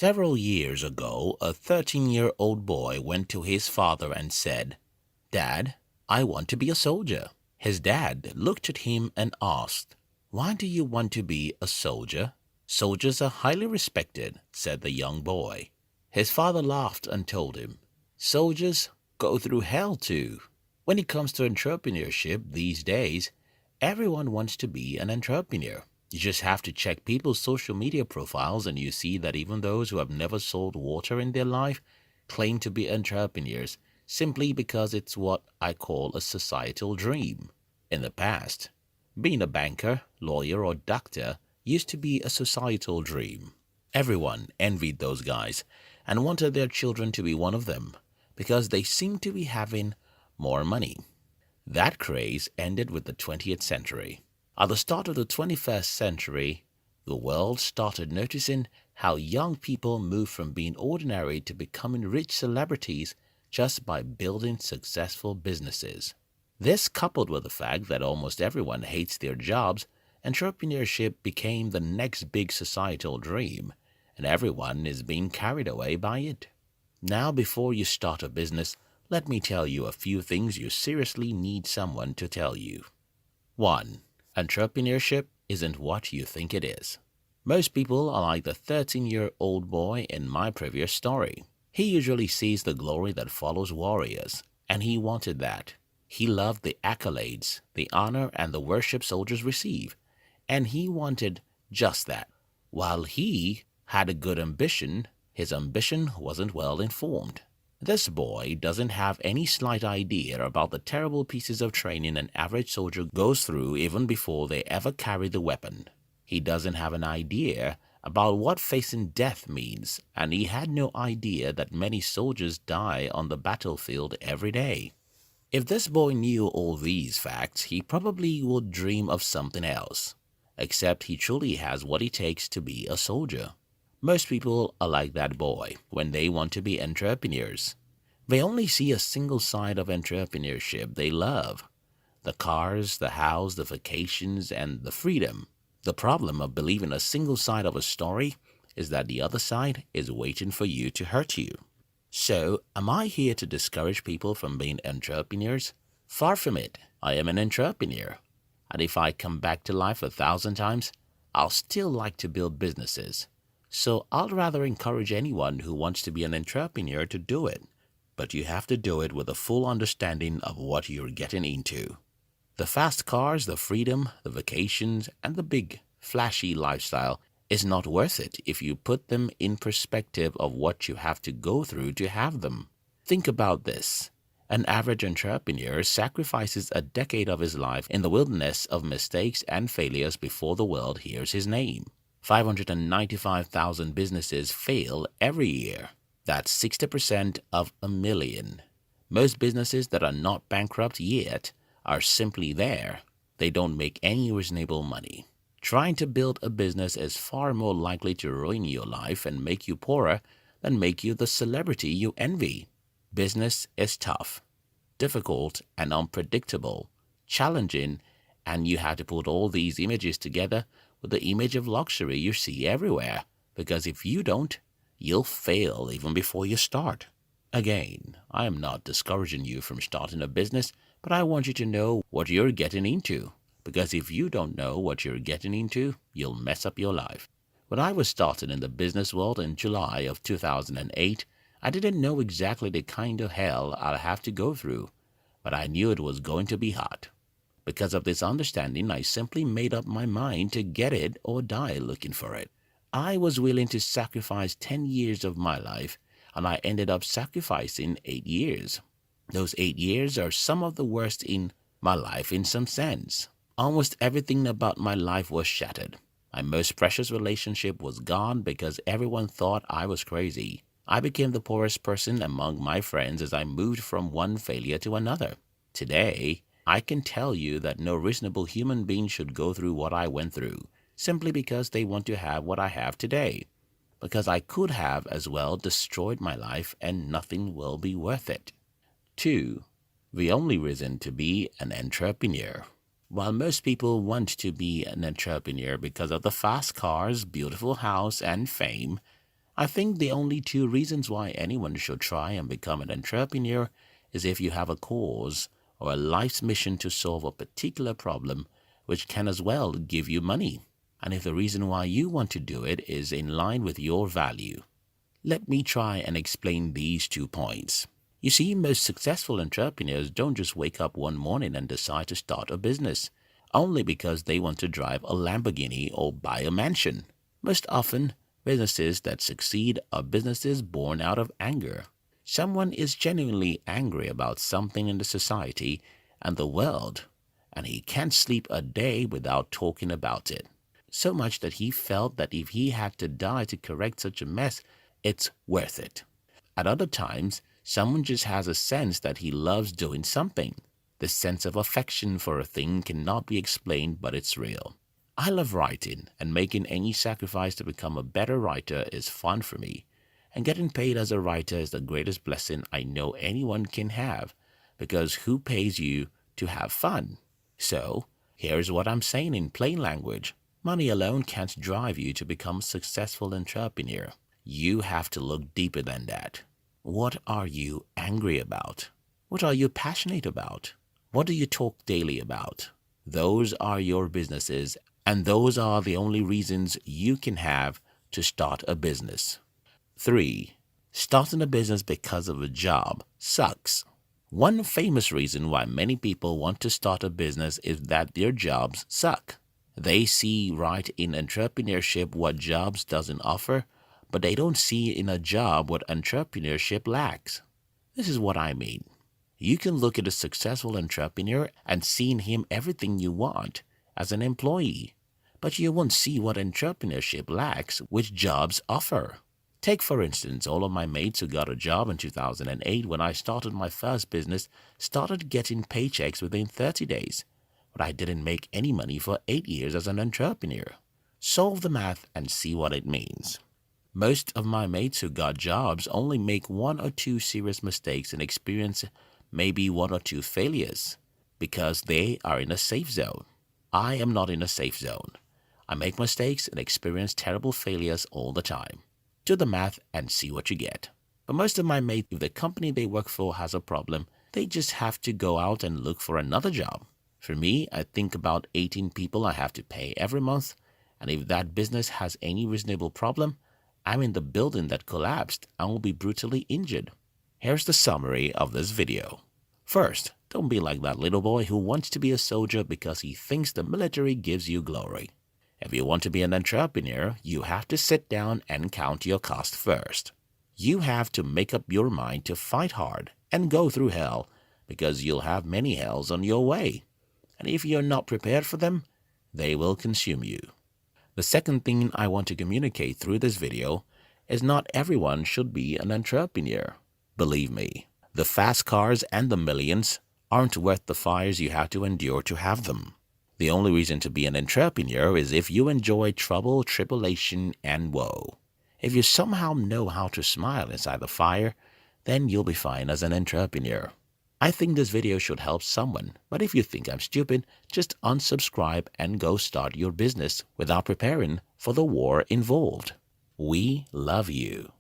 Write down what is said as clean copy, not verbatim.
Several years ago, a 13-year-old boy went to his father and said, "Dad, I want to be a soldier." His dad looked at him and asked, "Why do you want to be a soldier?" "Soldiers are highly respected," said the young boy. His father laughed and told him, "Soldiers go through hell too." When it comes to entrepreneurship these days, everyone wants to be an entrepreneur. You just have to check people's social media profiles and you see that even those who have never sold water in their life claim to be entrepreneurs simply because it's what I call a societal dream. In the past, being a banker, lawyer, or doctor used to be a societal dream. Everyone envied those guys and wanted their children to be one of them because they seemed to be having more money. That craze ended with the 20th century. At the start of the 21st century, the world started noticing how young people moved from being ordinary to becoming rich celebrities just by building successful businesses. This, coupled with the fact that almost everyone hates their jobs, entrepreneurship became the next big societal dream, and everyone is being carried away by it. Now, before you start a business, let me tell you a few things you seriously need someone to tell you. 1. Entrepreneurship isn't what you think it is. Most people are like the 13-year-old boy in my previous story. He usually sees the glory that follows warriors, and he wanted that. He loved the accolades, the honor, and the worship soldiers receive, and he wanted just that. While he had a good ambition, his ambition wasn't well informed. This boy doesn't have any slight idea about the terrible pieces of training an average soldier goes through even before they ever carry the weapon. He doesn't have an idea about what facing death means, and he had no idea that many soldiers die on the battlefield every day. If this boy knew all these facts, he probably would dream of something else. Except he truly has what it takes to be a soldier. Most people are like that boy when they want to be entrepreneurs. They only see a single side of entrepreneurship they love: the cars, the house, the vacations, and the freedom. The problem of believing a single side of a story is that the other side is waiting for you to hurt you. So, am I here to discourage people from being entrepreneurs? Far from it. I am an entrepreneur. And if I come back to life 1,000 times, I'll still like to build businesses. So I'll rather encourage anyone who wants to be an entrepreneur to do it. But you have to do it with a full understanding of what you're getting into. The fast cars, the freedom, the vacations, and the big, flashy lifestyle is not worth it if you put them in perspective of what you have to go through to have them. Think about this. An average entrepreneur sacrifices a decade of his life in the wilderness of mistakes and failures before the world hears his name. 595,000 businesses fail every year. That's 60% of a million. Most businesses that are not bankrupt yet are simply there. They don't make any reasonable money. Trying to build a business is far more likely to ruin your life and make you poorer than make you the celebrity you envy. Business is tough, difficult, and unpredictable, challenging, and you have to put all these images together with the image of luxury you see everywhere, because if you don't, you'll fail even before you start. Again, I am not discouraging you from starting a business, but I want you to know what you're getting into. Because if you don't know what you're getting into, you'll mess up your life. When I was starting in the business world in July of 2008, I didn't know exactly the kind of hell I'd have to go through, but I knew it was going to be hot. Because of this understanding, I simply made up my mind to get it or die looking for it. I was willing to sacrifice 10 years of my life, and I ended up sacrificing 8 years. Those 8 years are some of the worst in my life in some sense. Almost everything about my life was shattered. My most precious relationship was gone because everyone thought I was crazy. I became the poorest person among my friends as I moved from one failure to another. Today, I can tell you that no reasonable human being should go through what I went through, simply because they want to have what I have today. Because I could have as well destroyed my life and nothing will be worth it. 2. The only reason to be an entrepreneur. While most people want to be an entrepreneur because of the fast cars, beautiful house, and fame, I think the only two reasons why anyone should try and become an entrepreneur is if you have a cause or a life's mission to solve a particular problem, which can as well give you money, and if the reason why you want to do it is in line with your value. Let me try and explain these 2 points. You see, most successful entrepreneurs don't just wake up one morning and decide to start a business, only because they want to drive a Lamborghini or buy a mansion. Most often, businesses that succeed are businesses born out of anger. Someone is genuinely angry about something in the society and the world, and he can't sleep a day without talking about it. So much that he felt that if he had to die to correct such a mess, it's worth it. At other times, someone just has a sense that he loves doing something. This sense of affection for a thing cannot be explained, but it's real. I love writing, and making any sacrifice to become a better writer is fun for me. And getting paid as a writer is the greatest blessing I know anyone can have, because who pays you to have fun? So, here's what I'm saying in plain language. Money alone can't drive you to become a successful entrepreneur. You have to look deeper than that. What are you angry about? What are you passionate about? What do you talk daily about? Those are your businesses, and those are the only reasons you can have to start a business. 3. Starting a business because of a job sucks. One famous reason why many people want to start a business is that their jobs suck. They see right in entrepreneurship what jobs doesn't offer, but they don't see in a job what entrepreneurship lacks. This is what I mean. You can look at a successful entrepreneur and see in him everything you want as an employee, but you won't see what entrepreneurship lacks, which jobs offer. Take, for instance, all of my mates who got a job in 2008 when I started my first business started getting paychecks within 30 days, but I didn't make any money for 8 years as an entrepreneur. Solve the math and see what it means. Most of my mates who got jobs only make 1 or 2 serious mistakes and experience maybe 1 or 2 failures because they are in a safe zone. I am not in a safe zone. I make mistakes and experience terrible failures all the time. Do the math and see what you get. But most of my mates, if the company they work for has a problem, they just have to go out and look for another job. For me, I think about 18 people I have to pay every month, and if that business has any reasonable problem, I'm in the building that collapsed and will be brutally injured. Here's the summary of this video. First, don't be like that little boy who wants to be a soldier because he thinks the military gives you glory. If you want to be an entrepreneur, you have to sit down and count your cost first. You have to make up your mind to fight hard and go through hell, because you'll have many hells on your way. And if you're not prepared for them, they will consume you. The second thing I want to communicate through this video is not everyone should be an entrepreneur. Believe me, the fast cars and the millions aren't worth the fires you have to endure to have them. The only reason to be an entrepreneur is if you enjoy trouble, tribulation, and woe. If you somehow know how to smile inside the fire, then you'll be fine as an entrepreneur. I think this video should help someone, but if you think I'm stupid, just unsubscribe and go start your business without preparing for the war involved. We love you.